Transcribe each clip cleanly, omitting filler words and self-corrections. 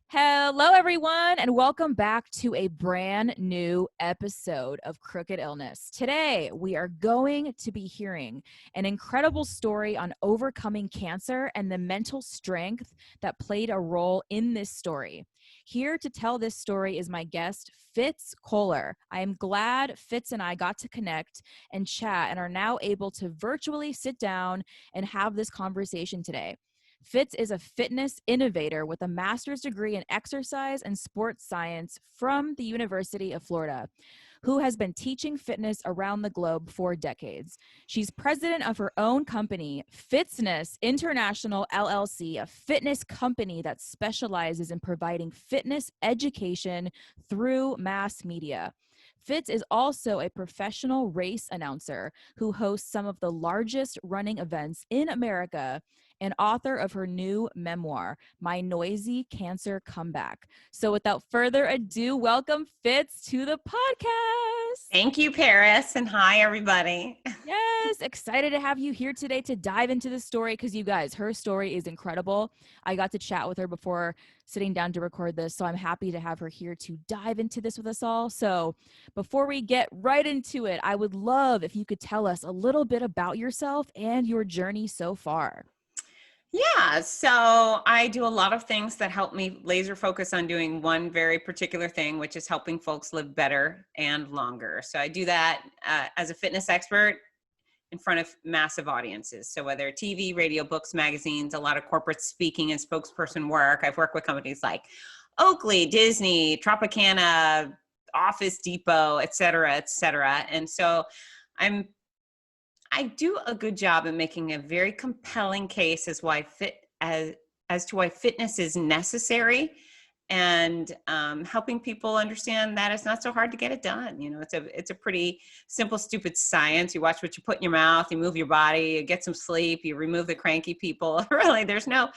Hello, everyone, and welcome back to a brand new episode of Crooked Illness. Today, we are going to be hearing an incredible story on overcoming cancer and the mental strength that played a role in this story. Here to tell this story is my guest, Fitz Koehler. I am glad Fitz and I got to connect and chat and are now able to virtually sit down and have this conversation today. Fitz is a fitness innovator with a master's degree in exercise and sports science from the University of Florida, who has been teaching fitness around the globe for decades. She's president of her own company, Fitzness International LLC, a fitness company that specializes in providing fitness education through mass media. Fitz is also a professional race announcer who hosts some of the largest running events in America and author of her new memoir, My Noisy Cancer Comeback. So without further ado, welcome Fitz to the podcast. Thank you, Paris, and hi, everybody. Yes, excited to have you here today to dive into the story because you guys, her story is incredible. I got to chat with her before sitting down to record this, so I'm happy to have her here to dive into this with us all. So before we get right into it, I would love if you could tell us a little bit about yourself and your journey so far. Yeah, so I do a lot of things that help me laser focus on doing one very particular thing, which is helping folks live better and longer. So I do that as a fitness expert in front of massive audiences. So whether TV, radio, books, magazines, a lot of corporate speaking and spokesperson work. I've worked with companies like Oakley, Disney, Tropicana, Office Depot, et cetera, et cetera. And so I do a good job in making a very compelling case as to why fitness is necessary, and helping people understand that it's not so hard to get it done. You know, it's a pretty simple, stupid science. You watch what you put in your mouth, you move your body, you get some sleep, you remove the cranky people. Really, there's no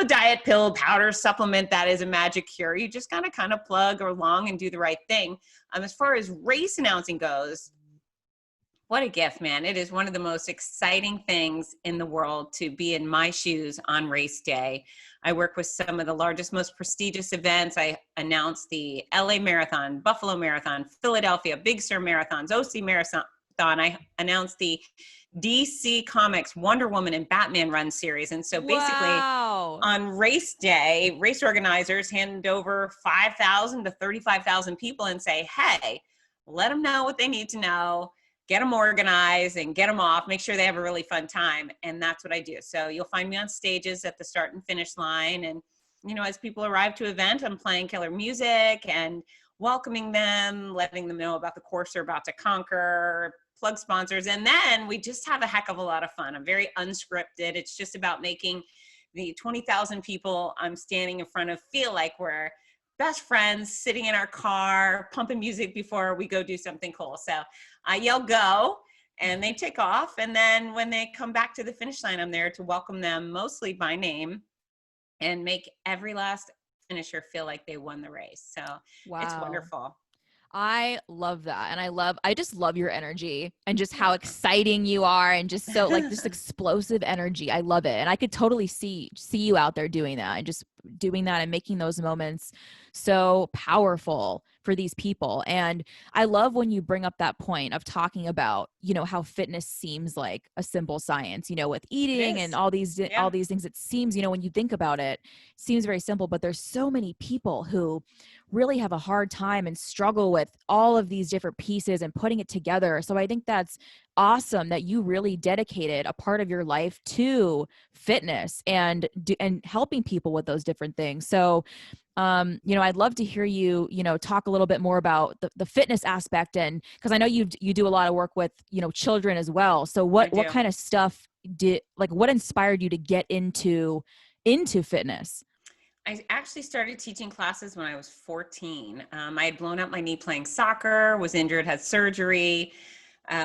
diet, pill, powder, supplement that is a magic cure. You just gotta kind of plug along and do the right thing. As far as race announcing goes, what a gift, man. It is one of the most exciting things in the world to be in my shoes on race day. I work with some of the largest, most prestigious events. I announced the LA Marathon, Buffalo Marathon, Philadelphia, Big Sur Marathons, OC Marathon. I announced the DC Comics Wonder Woman and Batman run series. And so basically on race day, race organizers hand over 5,000 to 35,000 people and say, hey, let them know what they need to know. Get them organized and get them off, make sure they have a really fun time. And that's what I do. So you'll find me on stages at the start and finish line. And, you know, as people arrive to event, I'm playing killer music and welcoming them, letting them know about the course they're about to conquer, plug sponsors. And then we just have a heck of a lot of fun. I'm very unscripted. It's just about making the 20,000 people I'm standing in front of feel like we're best friends sitting in our car, pumping music before we go do something cool. So I yell go and they take off. And then when they come back to the finish line, I'm there to welcome them mostly by name and make every last finisher feel like they won the race. So It's wonderful. I love that. And I just love your energy and just how exciting you are and just so like this explosive energy. I love it. And I could totally see you out there doing that and just doing that and making those moments so powerful for these people. And I love when you bring up that point of talking about, you know, how fitness seems like a simple science, you know, with eating and all these things. It seems, you know, when you think about it, it seems very simple, but there's so many people who really have a hard time and struggle with all of these different pieces and putting it together. So I think that's awesome that you really dedicated a part of your life to fitness and helping people with those different things. So, you know, I'd love to hear you, you know, talk a little bit more about the fitness aspect, and because I know you do a lot of work with, you know, children as well. So what kind of stuff what inspired you to get into fitness? I actually started teaching classes when I was 14. I had blown out my knee playing soccer, was injured, had surgery,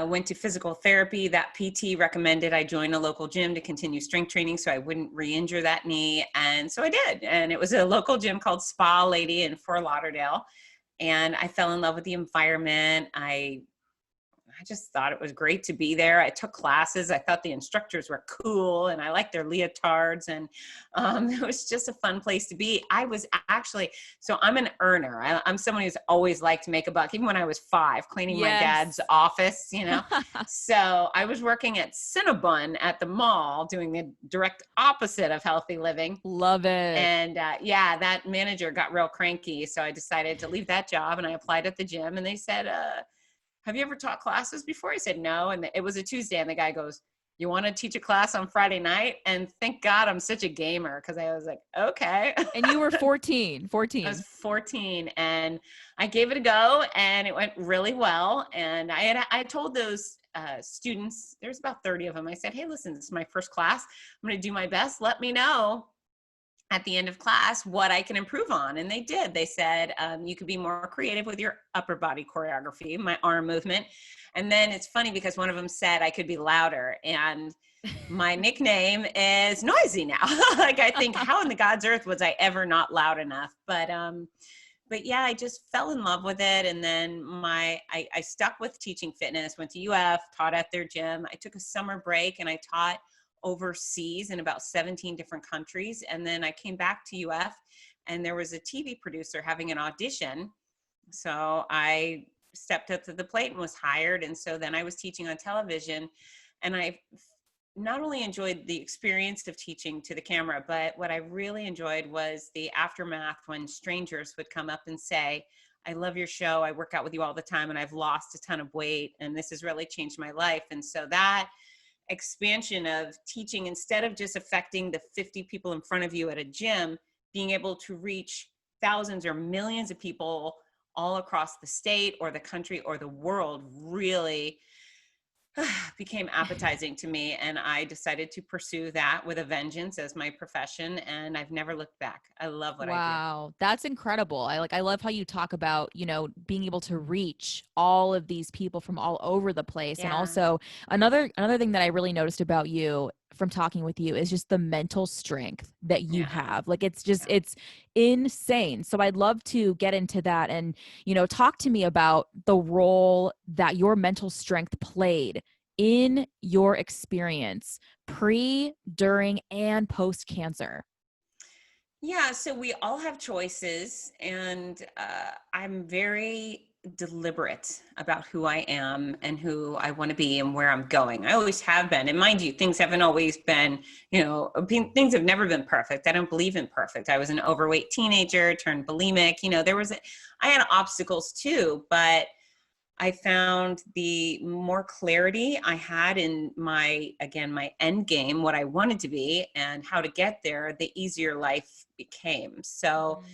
went to physical therapy. That PT recommended I join a local gym to continue strength training so I wouldn't re-injure that knee. And so I did. And it was a local gym called Spa Lady in Fort Lauderdale. And I fell in love with the environment. I I just thought it was great to be there. I took classes. I thought the instructors were cool and I liked their leotards, and it was just a fun place to be. I was actually, so I'm an earner. I'm someone who's always liked to make a buck, even when I was 5, cleaning my dad's office, So I was working at Cinnabon at the mall doing the direct opposite of healthy living. Love it. And that manager got real cranky. So I decided to leave that job and I applied at the gym, and they said, have you ever taught classes before? I said, no. And it was a Tuesday, and the guy goes, you want to teach a class on Friday night? And thank God I'm such a gamer, because I was like, okay. And you were 14. I was 14, and I gave it a go, and it went really well. And I told those students, there's about 30 of them, I said, hey, listen, this is my first class. I'm going to do my best. Let me know at the end of class what I can improve on. And they did. They said, you could be more creative with your upper body choreography, my arm movement. And then it's funny because one of them said I could be louder. And my nickname is Noisy now. Like, I think, how in the God's earth was I ever not loud enough? But yeah, I just fell in love with it. And then I stuck with teaching fitness, went to UF, taught at their gym. I took a summer break and I taught overseas in about 17 different countries. And then I came back to UF, and there was a TV producer having an audition. So I stepped up to the plate and was hired. And so then I was teaching on television, and I not only enjoyed the experience of teaching to the camera, but what I really enjoyed was the aftermath when strangers would come up and say, I love your show. I work out with you all the time, and I've lost a ton of weight, and this has really changed my life. And so that expansion of teaching, instead of just affecting the 50 people in front of you at a gym, being able to reach thousands or millions of people all across the state or the country or the world, really became appetizing to me. And I decided to pursue that with a vengeance as my profession. And I've never looked back. I love what I do. Wow. That's incredible. I love how you talk about, being able to reach all of these people from all over the place. Yeah. And also another thing that I really noticed about you from talking with you is just the mental strength that you have. Like, it's just, it's insane. So I'd love to get into that and, talk to me about the role that your mental strength played in your experience pre, during, and post cancer. Yeah, so we all have choices, and I'm very deliberate about who I am and who I want to be and where I'm going. I always have been. And mind you, things haven't always been, things have never been perfect. I don't believe in perfect. I was an overweight teenager, turned bulimic. I had obstacles too, but I found the more clarity I had in my end game, what I wanted to be and how to get there, the easier life became. So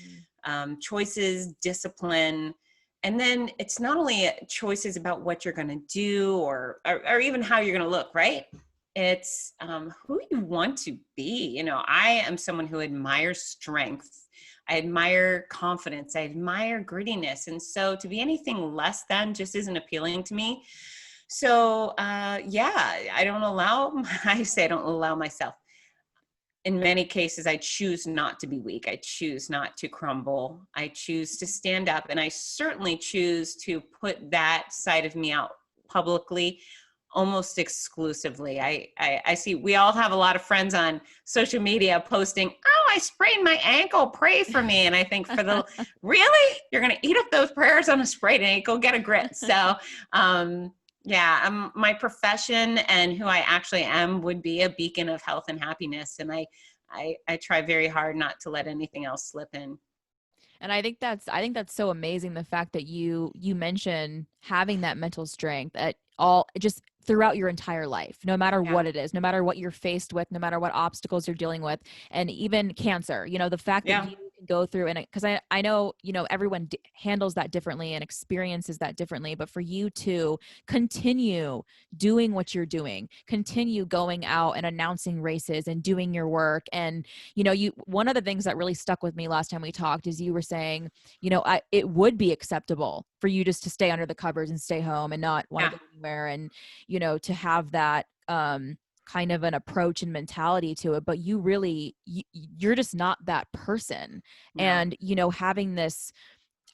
choices, discipline, and then it's not only choices about what you're going to do or even how you're going to look, right? It's who you want to be. I am someone who admires strength. I admire confidence. I admire grittiness. And so to be anything less than just isn't appealing to me. So I don't allow myself. In many cases, I choose not to be weak. I choose not to crumble. I choose to stand up. And I certainly choose to put that side of me out publicly almost exclusively. I see we all have a lot of friends on social media posting, oh, I sprained my ankle, pray for me. And I think really? You're going to eat up those prayers on a sprained ankle? Get a grip. So my profession and who I actually am would be a beacon of health and happiness. And I try very hard not to let anything else slip in. And I think that's so amazing. The fact that you mention having that mental strength at all, just throughout your entire life, no matter what it is, no matter what you're faced with, no matter what obstacles you're dealing with, and even cancer, the fact that you can go through, and because I know, everyone handles that differently and experiences that differently, but for you to continue doing what you're doing, continue going out and announcing races and doing your work. And, one of the things that really stuck with me last time we talked is you were saying, it would be acceptable for you just to stay under the covers and stay home and not want to go anywhere. And, to have that kind of an approach and mentality to it, but you're just not that person. No. And, having this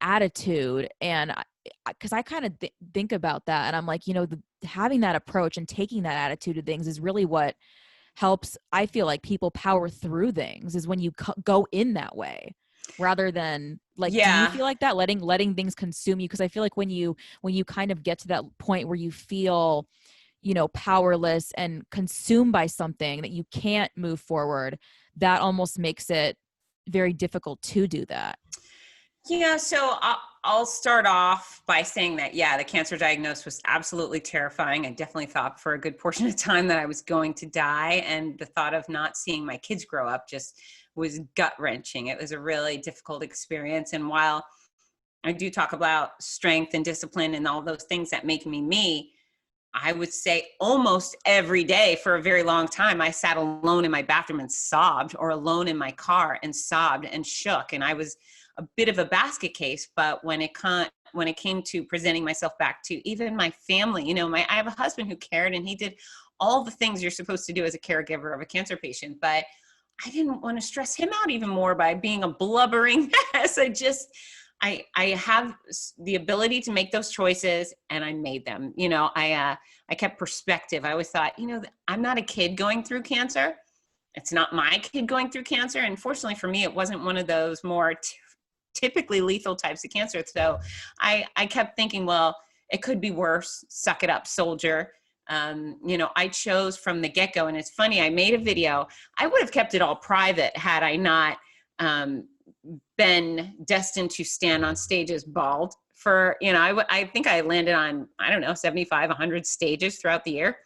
attitude, and because I kind of think about that, and I'm like, having that approach and taking that attitude to things is really what helps. I feel like people power through things is when you go in that way, rather than like, do you Yeah. feel like that, letting things consume you? Because I feel like when you kind of get to that point where you feel, powerless and consumed by something that you can't move forward, that almost makes it very difficult to do that. Yeah, so I'll start off by saying that, yeah, the cancer diagnosis was absolutely terrifying. I definitely thought for a good portion of time that I was going to die. And the thought of not seeing my kids grow up just was gut wrenching. It was a really difficult experience. And while I do talk about strength and discipline and all those things that make me me, I would say almost every day for a very long time, I sat alone in my bathroom and sobbed, or alone in my car and sobbed and shook. And I was a bit of a basket case, but when it came to presenting myself back to even my family, I have a husband who cared, and he did all the things you're supposed to do as a caregiver of a cancer patient. But I didn't want to stress him out even more by being a blubbering mess. I have the ability to make those choices, and I made them. I kept perspective. I always thought, I'm not a kid going through cancer. It's not my kid going through cancer. And fortunately for me, it wasn't one of those more typically lethal types of cancer. So I kept thinking, well, it could be worse. Suck it up, soldier. I chose from the get-go. And it's funny, I made a video. I would have kept it all private had I not been destined to stand on stages bald for, I think I landed on, 75, 100 stages throughout the year.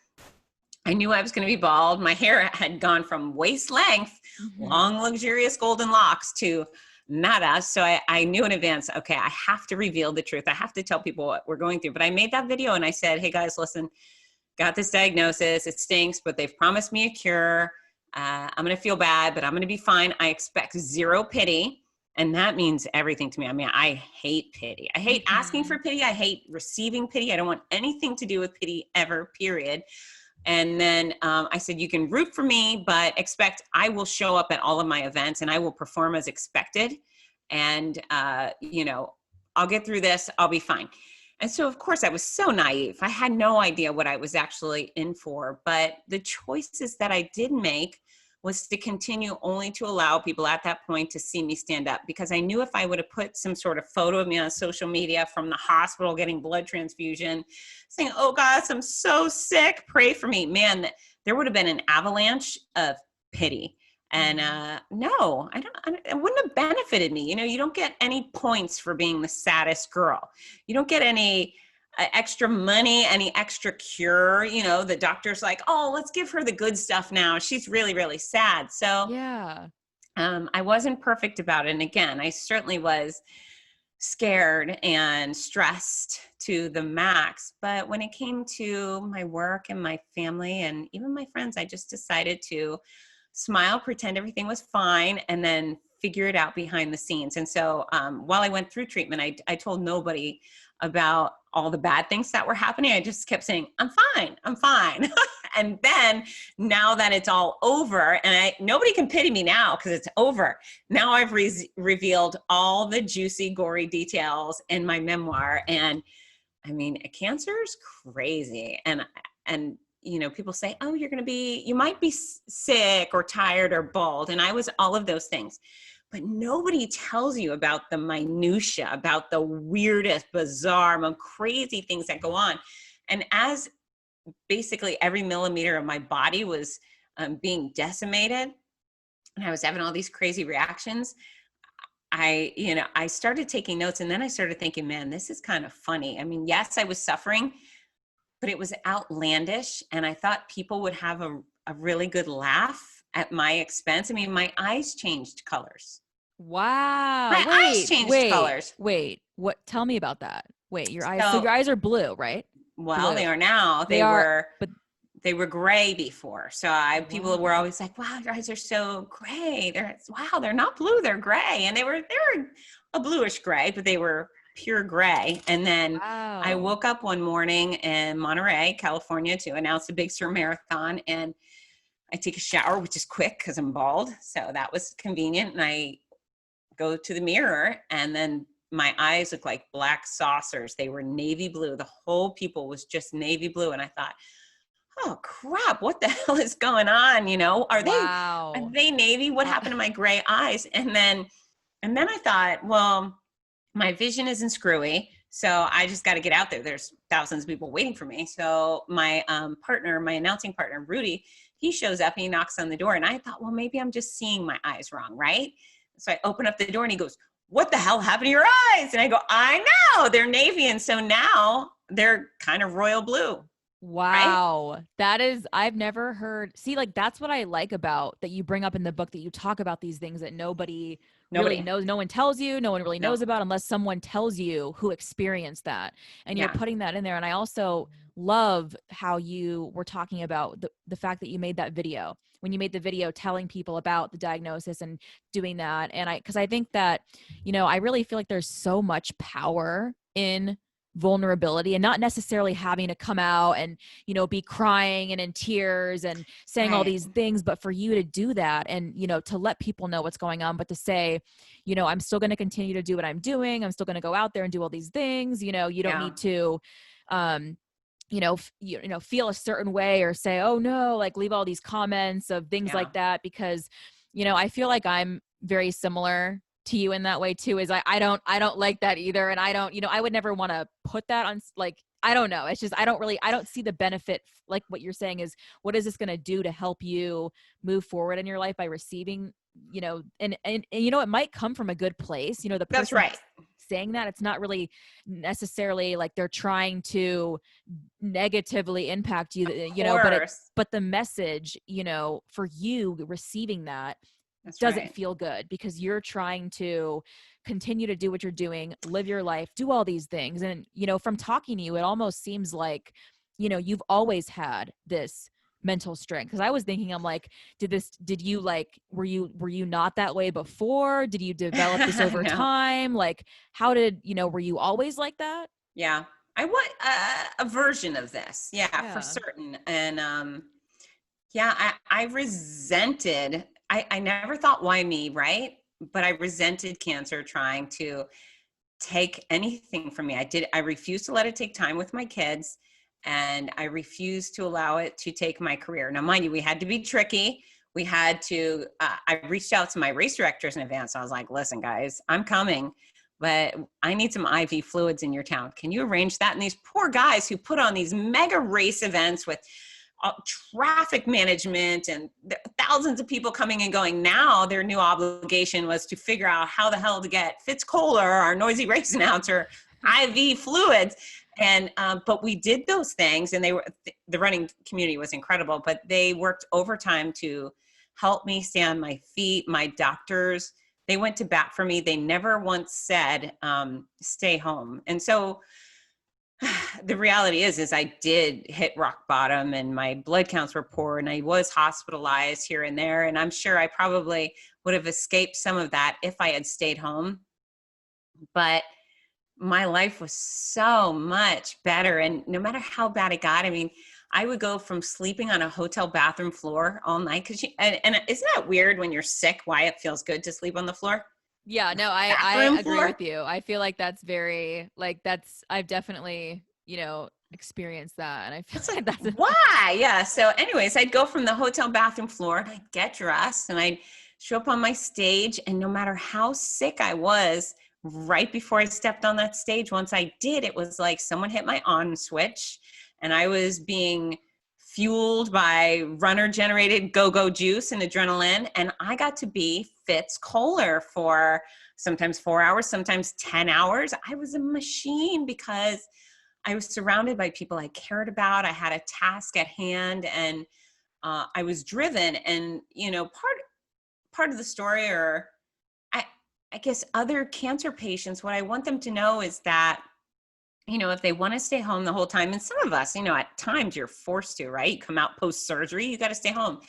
I knew I was going to be bald. My hair had gone from waist length, long, luxurious golden locks, to nada. So I knew in advance, okay, I have to reveal the truth. I have to tell people what we're going through. But I made that video and I said, hey guys, listen, got this diagnosis. It stinks, but they've promised me a cure. I'm going to feel bad, but I'm going to be fine. I expect zero pity. And that means everything to me. I mean, I hate pity. I hate asking for pity. I hate receiving pity. I don't want anything to do with pity ever, period. And then I said, you can root for me, but expect I will show up at all of my events and I will perform as expected. And, I'll get through this. I'll be fine. And so, of course, I was so naive. I had no idea what I was actually in for. But the choices that I did make was to continue only to allow people at that point to see me stand up, because I knew if I would have put some sort of photo of me on social media from the hospital getting blood transfusion, saying, oh gosh, I'm so sick, pray for me, man, there would have been an avalanche of pity. And no, it wouldn't have benefited me. You don't get any points for being the saddest girl. You don't get any extra money, any extra cure. The doctor's like, oh, let's give her the good stuff now. She's really, really sad. So Yeah. I wasn't perfect about it. And again, I certainly was scared and stressed to the max. But when it came to my work and my family and even my friends, I just decided to smile, pretend everything was fine, and then figure it out behind the scenes. And so while I went through treatment, I told nobody about all the bad things that were happening. I just kept saying, I'm fine, I'm fine. And then now that it's all over, and nobody can pity me now because it's over. Now I've revealed all the juicy, gory details in my memoir. And I mean, cancer is crazy. And people say, oh, you might be sick or tired or bald. And I was all of those things. But nobody tells you about the minutia, about the weirdest, bizarre, most crazy things that go on. And as basically every millimeter of my body was being decimated, and I was having all these crazy reactions, I started taking notes, and then I started thinking, man, this is kind of funny. I mean, yes, I was suffering, but it was outlandish. And I thought people would have a really good laugh at my expense. I mean, my eyes changed colors. Wow. My eyes changed colors. Wait. What? Tell me about that. Wait, your eyes. So So your eyes are blue, right? Well, Blue. they are now. They were gray before. So people were always like, wow, your eyes are so gray. They're not blue, they're gray. And they were a bluish gray, but they were pure gray. And then I woke up one morning in Monterey, California, to announce the Big Sur Marathon. And I take a shower, which is quick because I'm bald. So that was convenient. And I go to the mirror, and then my eyes looked like black saucers. They were navy blue. The whole pupil was just navy blue. And I thought, oh crap, what the hell is going on? You know, are Wow. they navy? What happened to my gray eyes? And then I thought, well, my vision isn't screwy. So I just got to get out there. There's thousands of people waiting for me. So my partner, my announcing partner, Rudy, he shows up and he knocks on the door. And I thought, well, maybe I'm just seeing my eyes wrong, right? So I open up the door and he goes, what the hell happened to your eyes? And I go, I know, they're navy. And so now they're kind of royal blue. Wow. Right? That is, I've never heard. See, like, that's what I like about that you bring up in the book, that you talk about these things that nobody really knows. No one tells you, no one really knows about unless someone tells you who experienced that. And you're putting that in there. And I also love how you were talking about the fact that you made that video, when you made the video telling people about the diagnosis and doing that. And because I think that, you know, I really feel like there's so much power in vulnerability, and not necessarily having to come out and, you know, be crying and in tears and saying all these things, but for you to do that and, you know, to let people know what's going on, but to say, you know, I'm still going to continue to do what I'm doing. I'm still going to go out there and do all these things. You know, you don't need to, you know, feel a certain way or say, oh no, like leave all these comments of things like that, because, you know, I feel like I'm very similar to you in that way too, is I don't like that either. And I don't, you know, I would never want to put that on, like, I don't know. It's just, I don't see the benefit. Like what you're saying is, what is this going to do to help you move forward in your life by receiving, you know, and you know, it might come from a good place. You know, the person That's right. saying that, it's not really necessarily like they're trying to negatively impact you, you know, but the message, you know, for you receiving that doesn't feel good, because you're trying to continue to do what you're doing, live your life, do all these things. And, you know, from talking to you, it almost seems like, you know, you've always had this mental strength. Cause I was thinking, I'm like, did you like, were you not that way before? Did you develop this over time? Like, how did, you know, were you always like that? Yeah. I want a version of this. Yeah, for certain. And, I resented, I never thought, why me, right? But I resented cancer trying to take anything from me. I refused to let it take time with my kids, and I refused to allow it to take my career. Now, mind you, we had to be tricky. We had to, I reached out to my race directors in advance. I was like, listen, guys, I'm coming, but I need some IV fluids in your town. Can you arrange that? And these poor guys who put on these mega race events with traffic management and thousands of people coming and going. Now their new obligation was to figure out how the hell to get Fitz Koehler, our noisy race announcer, IV fluids. And, but we did those things, and the running community was incredible, but they worked overtime to help me stay on my feet. My doctors, they went to bat for me. They never once said, stay home. And so the reality is I did hit rock bottom, and my blood counts were poor, and I was hospitalized here and there. And I'm sure I probably would have escaped some of that if I had stayed home. But my life was so much better. And no matter how bad it got, I mean, I would go from sleeping on a hotel bathroom floor all night. And isn't that weird when you're sick, why it feels good to sleep on the floor? Yeah, no, I agree with you. I feel like that's very, like, I've definitely, you know, experienced that. And I feel like that's why. Yeah. So anyways, I'd go from the hotel bathroom floor and I'd get dressed and I'd show up on my stage. And no matter how sick I was, right before I stepped on that stage, once I did, it was like someone hit my on switch, and I was being fueled by runner generated go-go juice and adrenaline. And I got to be Fitz Koehler for sometimes 4 hours, sometimes 10 hours. I was a machine because I was surrounded by people I cared about. I had a task at hand, and I was driven. And, you know, part of the story, or I guess other cancer patients, what I want them to know is that, you know, if they want to stay home the whole time, and some of us, you know, at times you're forced to, right? You come out post-surgery, you got to stay home.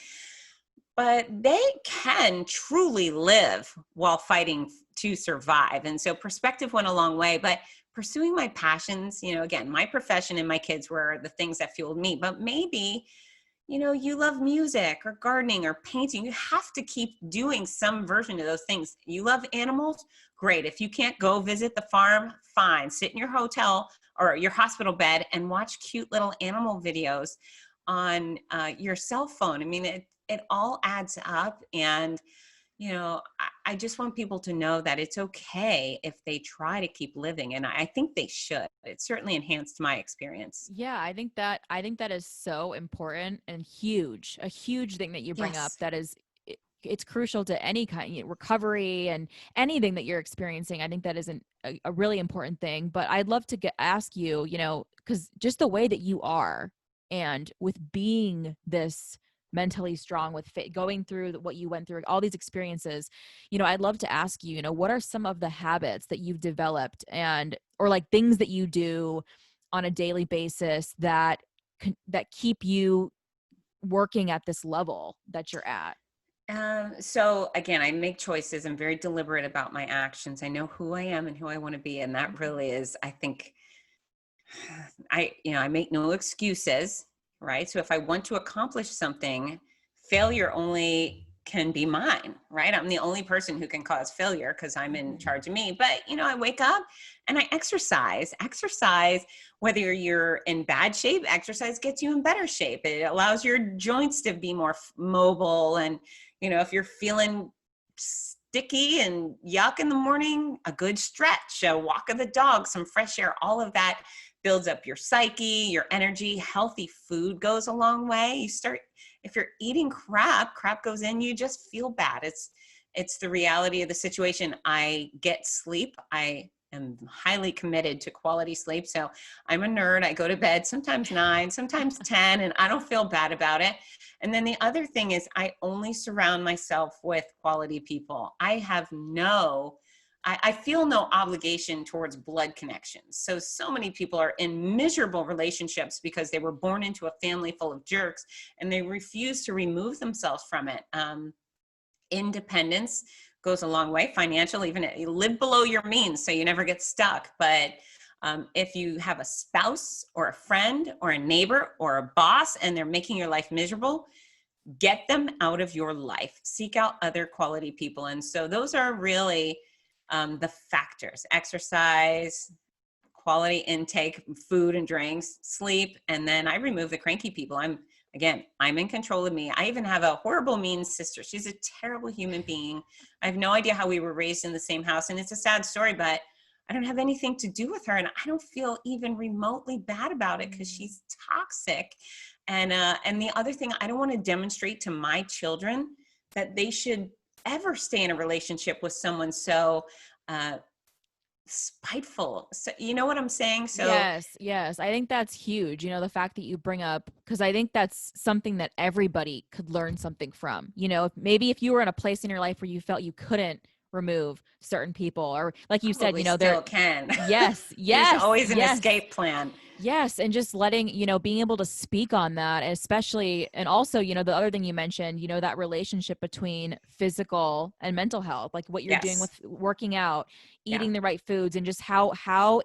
But they can truly live while fighting to survive. And so perspective went a long way. But pursuing my passions, you know, again, my profession and my kids were the things that fueled me. But maybe you love music or gardening or painting, you have to keep doing some version of those things. You love animals? Great. If you can't go visit the farm, fine. Sit in your hotel or your hospital bed and watch cute little animal videos on your cell phone. I mean, it all adds up. And I just want people to know that it's okay if they try to keep living. And I think they should. It certainly enhanced my experience. Yeah, I think that is so important and huge. A huge thing that you bring up Yes. that is it's crucial to any kind of recovery and anything that you're experiencing. I think that is a really important thing. But I'd love to ask you, because just the way that you are and with being this mentally strong with going through what you went through, all these experiences, I'd love to ask you, what are some of the habits that you've developed or like things that you do on a daily basis that keep you working at this level that you're at? So again, I make choices. I'm very deliberate about my actions. I know who I am and who I want to be. And that Mhm. really is, I think, I make no excuses, right? So if I want to accomplish something, failure only can be mine, right? I'm the only person who can cause failure because I'm in Mhm. charge of me. But, I wake up and I exercise. Exercise, whether you're in bad shape, exercise gets you in better shape. It allows your joints to be more mobile. And, if you're feeling sticky and yuck in the morning, a good stretch, a walk of the dog, some fresh air, all of that builds up your psyche, your energy. Healthy food goes a long way. If you're eating crap goes in, you just feel bad. It's the reality of the situation. I get sleep. I am highly committed to quality sleep. So I'm a nerd. I go to bed sometimes 9, sometimes 10, and I don't feel bad about it. And then the other thing is I only surround myself with quality people. I feel no obligation towards blood connections. So many people are in miserable relationships because they were born into a family full of jerks and they refuse to remove themselves from it. Independence goes a long way. Financial, even you live below your means so you never get stuck. But if you have a spouse or a friend or a neighbor or a boss and they're making your life miserable, get them out of your life. Seek out other quality people. And so those are really the factors: exercise, quality intake, food and drinks, sleep. And then I remove the cranky people. I'm in control of me. I even have a horrible, mean sister. She's a terrible human being. I have no idea how we were raised in the same house. And it's a sad story, but I don't have anything to do with her. And I don't feel even remotely bad about it because Mm. she's toxic. And the other thing, I don't want to demonstrate to my children that they should ever stay in a relationship with someone so uh, spiteful. So, you know what I'm saying? So Yes, yes. I think that's huge. The fact that you bring up, because I think that's something that everybody could learn something from. Maybe if you were in a place in your life where you felt you couldn't remove certain people, or like you said, probably they're, still can. yes, There's yes, always an yes. escape plan. Yes, and just letting, being able to speak on that, especially, and also, the other thing you mentioned, that relationship between physical and mental health, like what you're doing Yes. with working out, Yeah. eating the right foods, and just how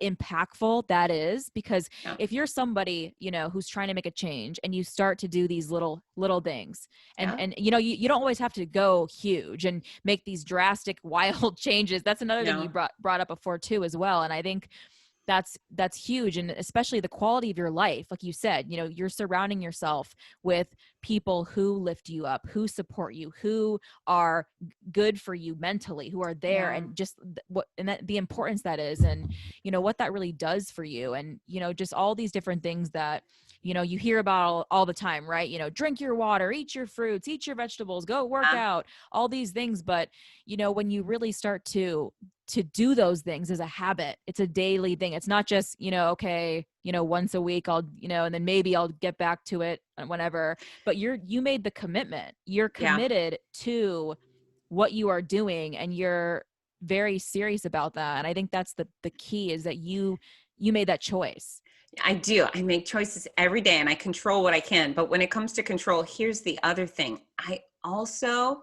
impactful that is. Because Yeah. if you're somebody, who's trying to make a change and you start to do these little things, and Yeah. you don't always have to go huge and make these drastic, wild changes. That's another thing you No. brought up before too, as well. And I think that's huge, and especially the quality of your life. Like you said, you're surrounding yourself with people who lift you up, who support you, who are good for you mentally, who are there, Yeah. and just what and that the importance that is, and what that really does for you, and just all these different things that you hear about all the time, right? Drink your water, eat your fruits, eat your vegetables, go work Yeah. out, all these things. But when you really start to do those things as a habit, it's a daily thing. It's not just, okay, once a week I'll, and then maybe I'll get back to it whenever. But you made the commitment. You're Yeah. committed to what you are doing, and you're very serious about that. And I think that's the key, is that you made that choice. I do. I make choices every day and I control what I can. But when it comes to control, here's the other thing. I also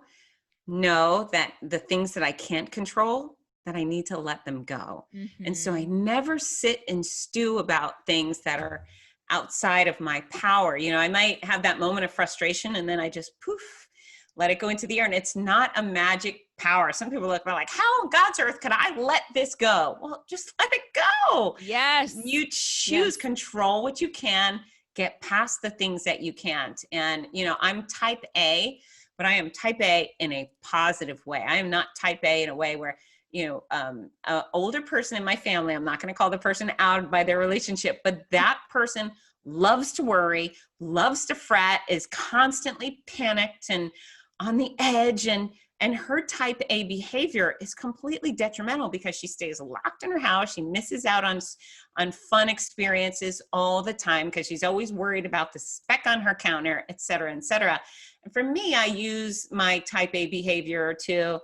know that the things that I can't control, that I need to let them go. And so I Mhm. never sit and stew about things that are outside of my power. You know, I might have that moment of frustration and then I just poof, let it go into the air. And it's not a magic power. Some people look like, how on God's earth could I let this go? Well, just let it go. Yes. You choose, Yes. control what you can, get past the things that you can't. And, you know, I'm type A, but I am type A in a positive way. I am not type A in a way where, you know, an older person in my family, I'm not going to call the person out by their relationship, but that person loves to worry, loves to fret, is constantly panicked and on the edge, and her type A behavior is completely detrimental because she stays locked in her house. She misses out on fun experiences all the time because she's always worried about the speck on her counter, et cetera, et cetera. And for me, I use my type A behavior to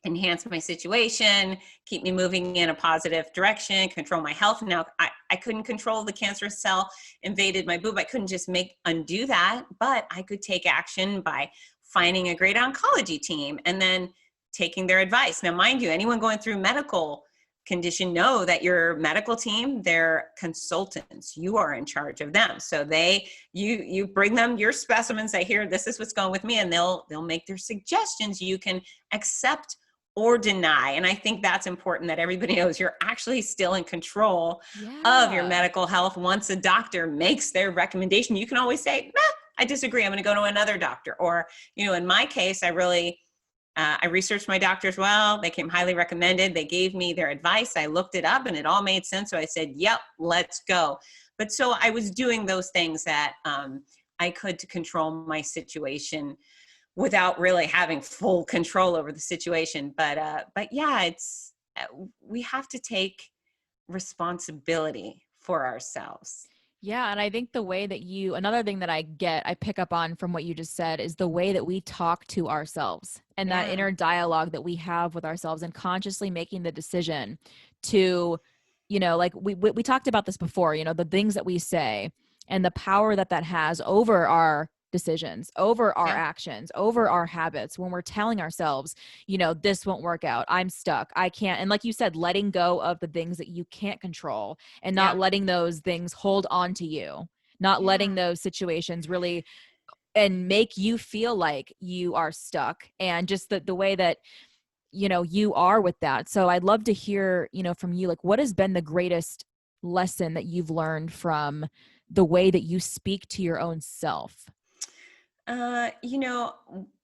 enhance my situation, keep me moving in a positive direction, control my health. Now, I couldn't control the cancerous cell invaded my boob. I couldn't just undo that, but I could take action by finding a great oncology team and then taking their advice. Now, mind you, anyone going through medical condition know that your medical team, they're consultants. You are in charge of them. So you bring them your specimens, say, here, this is what's going with me, and they'll make their suggestions. You can accept or deny. And I think that's important that everybody knows you're actually still in control of your Yeah. medical health. Once a doctor makes their recommendation, you can always say, nah, I disagree. I'm going to go to another doctor. Or, you know, in my case, I researched my doctors well. They came highly recommended. They gave me their advice. I looked it up and it all made sense. So I said, yep, let's go. But so I was doing those things that I could to control my situation without really having full control over the situation. But yeah, we have to take responsibility for ourselves. Yeah. And I think the way that another thing that I pick up on from what you just said is the way that we talk to ourselves and that Yeah. inner dialogue that we have with ourselves and consciously making the decision to, you know, like we talked about this before, you know, the things that we say and the power that has over our decisions, over our Yeah. actions, over our habits when we're telling ourselves, you know, this won't work out. I'm stuck. I can't. And like you said, letting go of the things that you can't control and not Yeah. letting those things hold on to you, not letting Yeah. those situations really and make you feel like you are stuck and just the way that, you know, you are with that. So I'd love to hear, you know, from you, like what has been the greatest lesson that you've learned from the way that you speak to your own self? You know,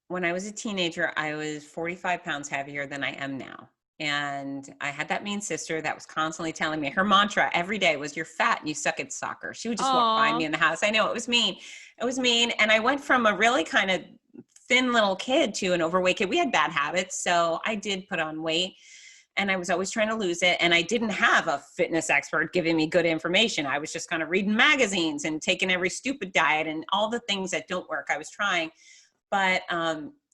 when I was a teenager, I was 45 pounds heavier than I am now. And I had that mean sister that was constantly telling me her mantra every day was, you're fat and you suck at soccer. She would just walk by Aw. me in the house. I know it was mean. It was mean. And I went from a really kind of thin little kid to an overweight kid. We had bad habits. So I did put on weight and I was always trying to lose it. And I didn't have a fitness expert giving me good information. I was just kind of reading magazines and taking every stupid diet and all the things that don't work. I was trying. But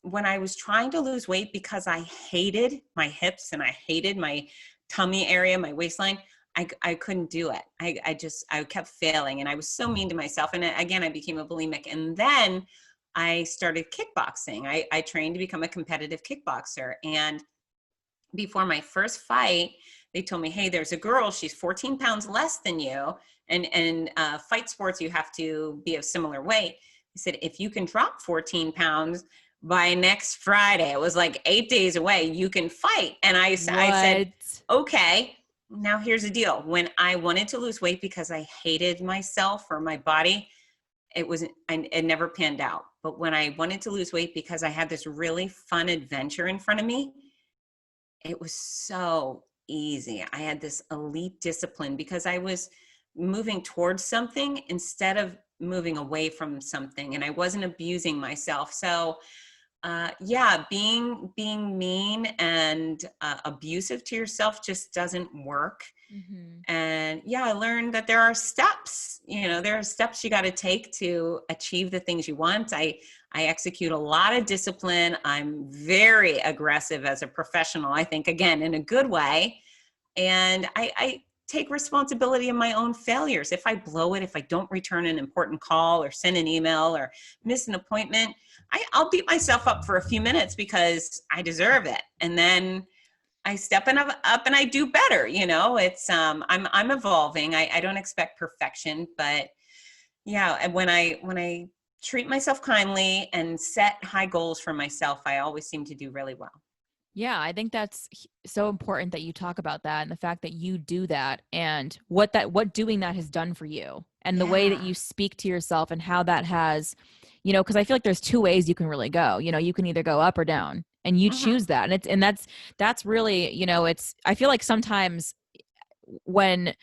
when I was trying to lose weight because I hated my hips and I hated my tummy area, my waistline, I couldn't do it. I kept failing and I was so mean to myself. And again, I became a bulimic. And then I started kickboxing. I trained to become a competitive kickboxer. And before my first fight, they told me, hey, there's a girl, she's 14 pounds less than you. And fight sports, you have to be of similar weight. He said, if you can drop 14 pounds by next Friday, it was like 8 days away, you can fight. And I said, What? okay, now here's the deal. When I wanted to lose weight because I hated myself or my body, it never panned out. But when I wanted to lose weight because I had this really fun adventure in front of me, it was so easy. I had this elite discipline because I was moving towards something instead of moving away from something, and I wasn't abusing myself. So yeah, being mean and abusive to yourself just doesn't work. Mm-hmm. And yeah, I learned that there are steps, you know, there are steps you got to take to achieve the things you want. I execute a lot of discipline. I'm very aggressive as a professional, I think, again, in a good way. And I take responsibility in my own failures. If I blow it, if I don't return an important call or send an email or miss an appointment, I'll beat myself up for a few minutes because I deserve it. And then I step up and I do better. You know, it's I'm evolving. I don't expect perfection, but Yeah, and when I treat myself kindly and set high goals for myself, I always seem to do really well. Yeah, I think that's so important that you talk about that and the fact that you do that and what doing that has done for you and the way that Yeah. you speak to yourself and how that has, because I feel like there's two ways you can really go. You can either go up or down and you Hmm. choose that. And that's really, it's I feel like sometimes when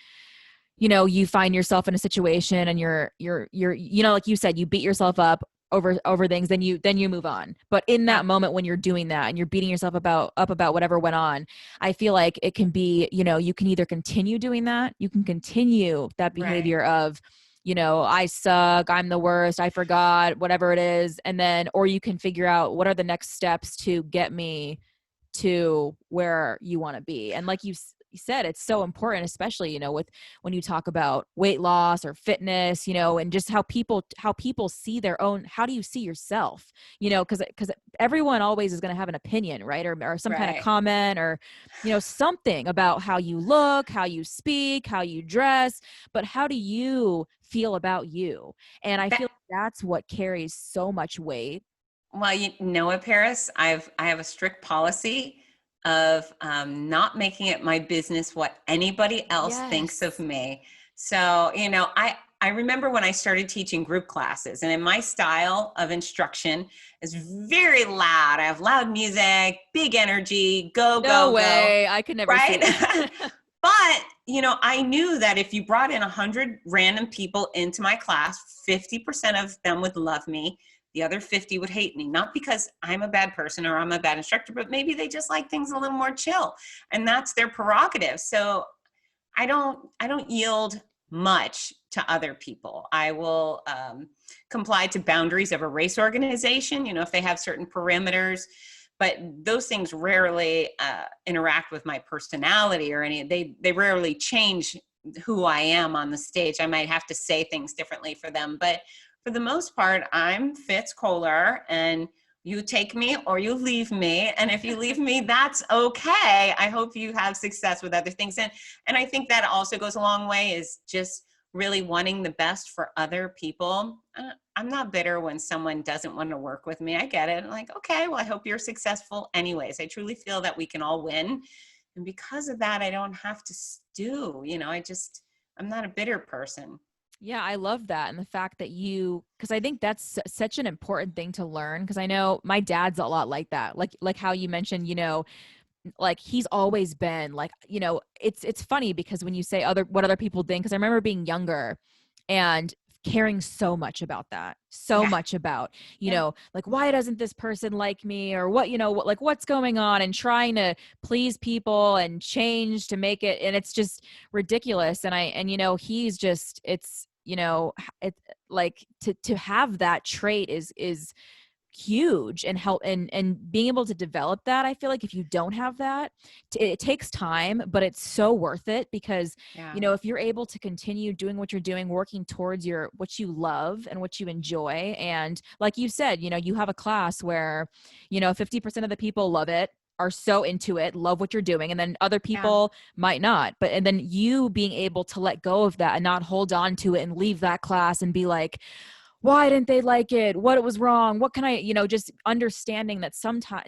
you find yourself in a situation and you're like you said, you beat yourself up over things, then you move on. But in Yeah. that moment when you're doing that and you're beating yourself about whatever went on, I feel like it can be, you can either continue doing that, you can continue that Right. behavior of, I suck, I'm the worst, I forgot, whatever it is, and then or you can figure out what are the next steps to get me to where you want to be. And like you said, it's so important, especially, with when you talk about weight loss or fitness, and just how people see their own, how do you see yourself, because everyone always is going to have an opinion, right? Or some kind of Right. comment or, something about how you look, how you speak, how you dress, but how do you feel about you? And I feel That like that's what carries so much weight. Well, you know what, Paris? I have a strict policy of not making it my business what anybody else thinks of Yes. me. So, I remember when I started teaching group classes, and in my style of instruction is very loud. I have loud music, big energy, go, No go, go, way. I could never right? see that. But, I knew that if you brought in 100 random people into my class, 50% of them would love me. The other 50 would hate me, not because I'm a bad person or I'm a bad instructor, but maybe they just like things a little more chill. And that's their prerogative. So I don't yield much to other people. I will comply to boundaries of a race organization, if they have certain parameters, but those things rarely interact with my personality or they rarely change who I am on the stage. I might have to say things differently for them, but for the most part, I'm Fitz Koehler, and you take me or you leave me. And if you leave me, that's okay. I hope you have success with other things. And I think that also goes a long way, is just really wanting the best for other people. I'm not bitter when someone doesn't want to work with me. I get it. I'm like, okay, well, I hope you're successful anyways. I truly feel that we can all win. And because of that, I don't have to stew. I'm not a bitter person. Yeah, I love that. And the fact that because I think that's such an important thing to learn. Because I know my dad's a lot like that. Like how you mentioned, like he's always been like, it's funny because when you say what other people think, because I remember being younger and caring so much about that, so Yeah. much about, Yeah. like, why doesn't this person like me, or what, like what's going on, and trying to please people and change to make it, and it's just ridiculous. And he's just, it like to have that trait is huge, and help and being able to develop that. I feel like if you don't have that, it takes time, but it's so worth it, because Yeah. if you're able to continue doing what you're doing, working towards what you love and what you enjoy, and like you said, you have a class where 50% of the people love it, are so into it, love what you're doing, and then other Yeah. people might not. But and then you being able to let go of that and not hold on to it and leave that class and be like, why didn't they like it? What was wrong? What can I, just understanding that sometimes,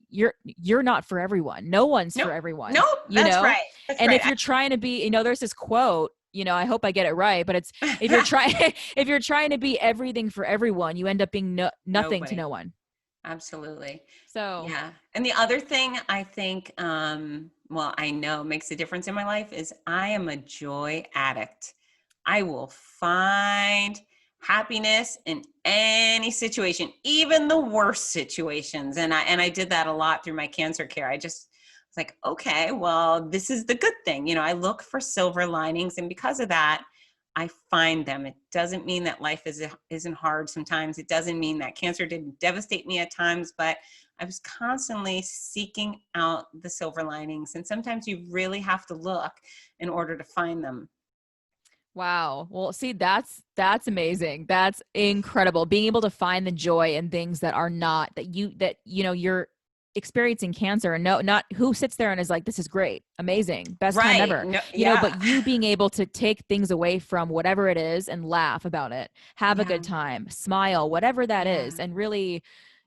you're not for everyone. No one's Nope. for everyone, Nope. That's right. That's and right. if you're trying to be, there's this quote, I hope I get it right, but it's, if you're I, trying, if you're trying to be everything for everyone, you end up being nothing to Nobody. no one. Absolutely. So Yeah. And the other thing I think, well, I know makes a difference in my life is I am a joy addict. I will find happiness in any situation, even the worst situations. And I did that a lot through my cancer care. I just was like, okay, well, this is the good thing. I look for silver linings, and because of that, I find them. It doesn't mean that life isn't hard sometimes. It doesn't mean that cancer didn't devastate me at times, but I was constantly seeking out the silver linings. And sometimes you really have to look in order to find them. wow. Well, see, that's amazing. That's incredible. Being able to find the joy in things that are not, that you're experiencing cancer, and not who sits there and is like, this is great, amazing, best time Right. ever, No, you know, yeah. but you being able to take things away from whatever it is and laugh about it, have a Yeah. good time, smile, whatever that is, Yeah. and really,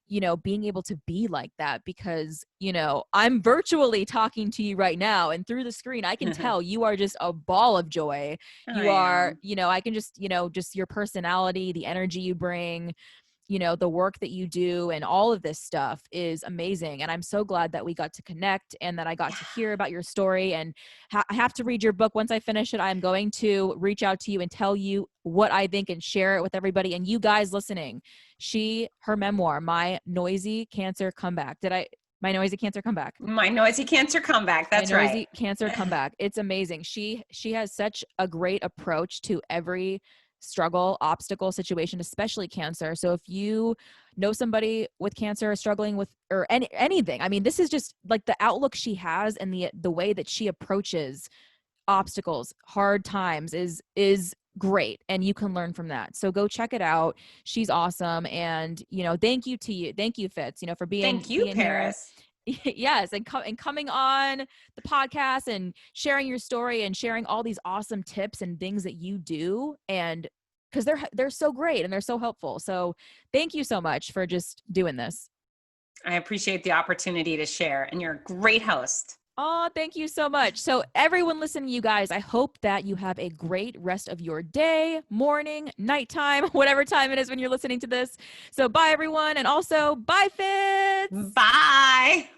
you know, being able to be like that, because, you know, I'm virtually talking to you right now, and through the screen, I can tell you are just a ball of joy. I You are, am. you know, I can just, you know, just your personality, the energy you bring, you know, the work that you do, and all of this stuff is amazing. And I'm so glad that we got to connect and that I got Yeah. to hear about your story. And I have to read your book. Once I finish it, I'm going to reach out to you and tell you what I think and share it with everybody. And you guys listening, her memoir, My Noisy Cancer Comeback. My Noisy Cancer Comeback. My noisy cancer comeback. My That's right. Noisy Cancer Comeback. It's amazing. She has such a great approach to every struggle, obstacle, situation, especially cancer. So if you know somebody with cancer or struggling with, or anything, I mean, this is just like the outlook she has, and the way that she approaches obstacles, hard times is great, and you can learn from that. So go check it out. She's awesome. And, you know, thank you, Fitz, you know, for Thank you, being here. Paris. Yes, and coming on the podcast and sharing your story and sharing all these awesome tips and things that you do, and because they're so great and they're so helpful. So thank you so much for just doing this. I appreciate the opportunity to share, and you're a great host. Oh, thank you so much. So everyone listening, you guys, I hope that you have a great rest of your day, morning, nighttime, whatever time it is when you're listening to this. So bye everyone, and also bye Fitz. Bye.